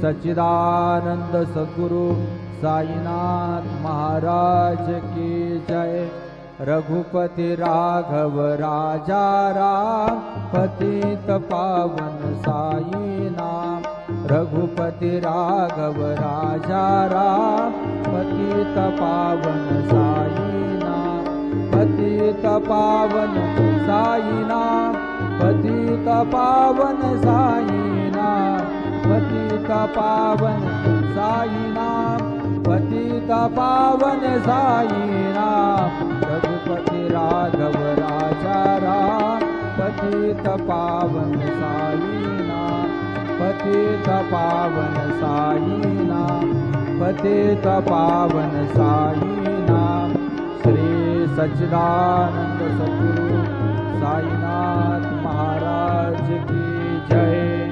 सच्चिदानंद सद्गुरु साईनाथ महाराज की जय। रघुपति राघव राजा राम पतित पावन साई नाम। रघुपति राघव राजा राम पतित पावन साई नाम। पतित पावन साई नाम। पतित पावन साई नाम। पतित पावन साई नाम। पतित पावन साई नाम। रघुपति राघव राजा राम पतित पावन साई नाम। पतित पावन साई नाम। पतित पावन साई नाम। श्री सच्चिदानंद सद्गुरु साईनाथ महाराज की जय।